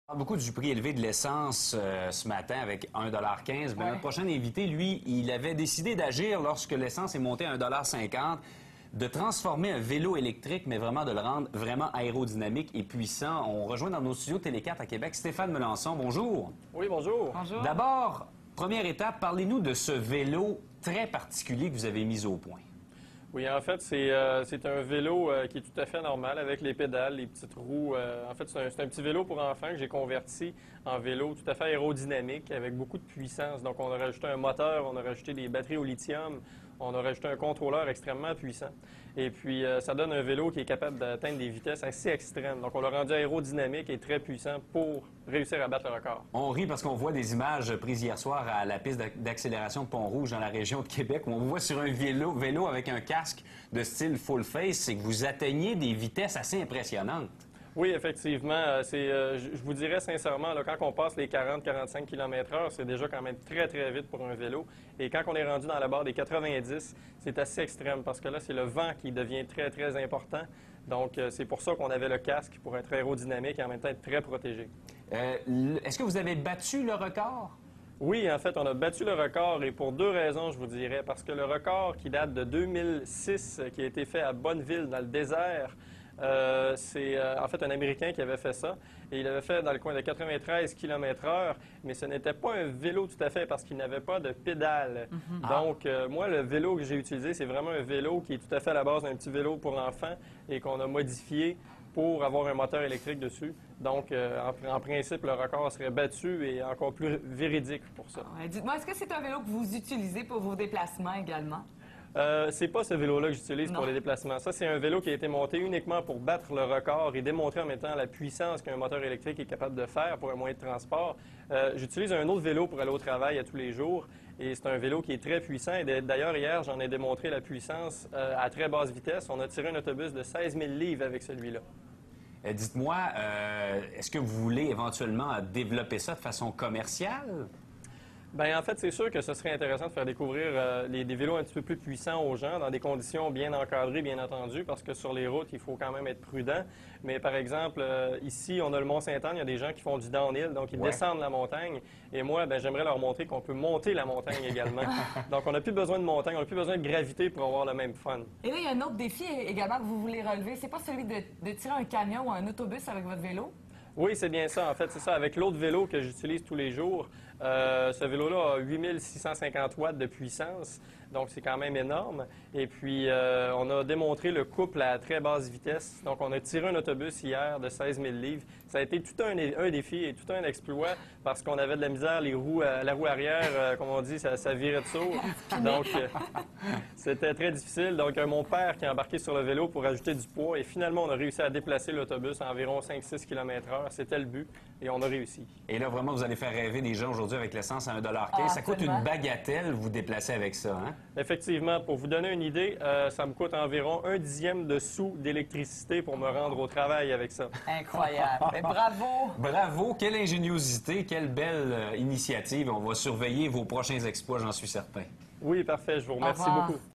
parle beaucoup du prix élevé de l'essence ce matin avec 1,15 $. Mais notre prochain invité, lui, il avait décidé d'agir lorsque l'essence est montée à 1,50 $, de transformer un vélo électrique, mais vraiment de le rendre vraiment aérodynamique et puissant. On rejoint dans nos studios Télé 4 à Québec Stéphane Melançon. Bonjour. Oui, bonjour. Bonjour. D'abord, première étape, parlez-nous de ce vélo très particulier que vous avez mis au point. Oui, en fait, c'est un vélo qui est tout à fait normal avec les pédales, les petites roues. En fait, c'est un petit vélo pour enfants que j'ai converti en vélo tout à fait aérodynamique avec beaucoup de puissance. Donc, on a rajouté un moteur, on a rajouté des batteries au lithium, on a rajouté un contrôleur extrêmement puissant. Et puis, ça donne un vélo qui est capable d'atteindre des vitesses assez extrêmes. Donc, on l'a rendu aérodynamique et très puissant pour réussir à battre le record. On rit parce qu'on voit des images prises hier soir à la piste d'accélération de Pont-Rouge dans la région de Québec où on vous voit sur un vélo avec un casque de style full face. C'est que vous atteignez des vitesses assez impressionnantes. Oui, effectivement. Je vous dirais sincèrement, là, quand on passe les 40-45 km/h, c'est déjà quand même très, très vite pour un vélo. Et quand on est rendu dans la barre des 90, c'est assez extrême parce que là, c'est le vent qui devient très, très important. Donc, c'est pour ça qu'on avait le casque pour être aérodynamique et en même temps être très protégé. Est-ce que vous avez battu le record? Oui, en fait, on a battu le record et pour deux raisons, je vous dirais. Parce que le record qui date de 2006, qui a été fait à Bonneville, dans le désert, c'est en fait un Américain qui avait fait ça. Et il avait fait dans le coin de 93 km/h, mais ce n'était pas un vélo tout à fait parce qu'il n'avait pas de pédale. Donc, moi, le vélo que j'ai utilisé, c'est vraiment un vélo qui est tout à fait à la base d'un petit vélo pour enfants et qu'on a modifié pour avoir un moteur électrique dessus. Donc, en principe, le record serait battu et encore plus véridique pour ça. Ouais, dites-moi, est-ce que c'est un vélo que vous utilisez pour vos déplacements également? C'est pas ce vélo-là que j'utilise pour les déplacements. Ça, c'est un vélo qui a été monté uniquement pour battre le record et démontrer en même temps la puissance qu'un moteur électrique est capable de faire pour un moyen de transport. J'utilise un autre vélo pour aller au travail à tous les jours et c'est un vélo qui est très puissant. Et d'ailleurs, hier, j'en ai démontré la puissance à très basse vitesse. On a tiré un autobus de 16 000 livres avec celui-là. Dites-moi, est-ce que vous voulez éventuellement développer ça de façon commerciale? Bien, en fait, c'est sûr que ce serait intéressant de faire découvrir des vélos un petit peu plus puissants aux gens dans des conditions bien encadrées, bien entendu, parce que sur les routes, il faut quand même être prudent. Mais par exemple, ici, on a le Mont-Sainte-Anne, il y a des gens qui font du downhill, donc ils descendent la montagne. Et moi, ben, j'aimerais leur montrer qu'on peut monter la montagne également. Donc, on n'a plus besoin de montagne, on n'a plus besoin de gravité pour avoir le même fun. Et là, il y a un autre défi également que vous voulez relever. C'est pas celui de tirer un camion ou un autobus avec votre vélo? Oui, c'est bien ça. En fait, c'est ça. Avec l'autre vélo que j'utilise tous les jours, ce vélo-là a 8650 watts de puissance, donc c'est quand même énorme. Et puis, on a démontré le couple à très basse vitesse. Donc, on a tiré un autobus hier de 16 000 livres. Ça a été tout un défi et tout un exploit parce qu'on avait de la misère, la roue arrière, comme on dit, ça virait de saut. Donc, c'était très difficile. Donc, mon père qui a embarqué sur le vélo pour ajouter du poids et finalement, on a réussi à déplacer l'autobus à environ 5-6 km/h. C'était le but et on a réussi. Et là, vraiment, vous allez faire rêver des gens aujourd'hui avec l'essence à 1,15 $. Ça coûte une bagatelle, vous déplacer avec ça, hein? Effectivement. Pour vous donner une idée, ça me coûte environ 1/10 de sou d'électricité pour me rendre au travail avec ça. Incroyable. Mais bravo! Bravo! Quelle ingéniosité, quelle belle initiative. On va surveiller vos prochains exploits, j'en suis certain. Oui, parfait. Je vous remercie beaucoup.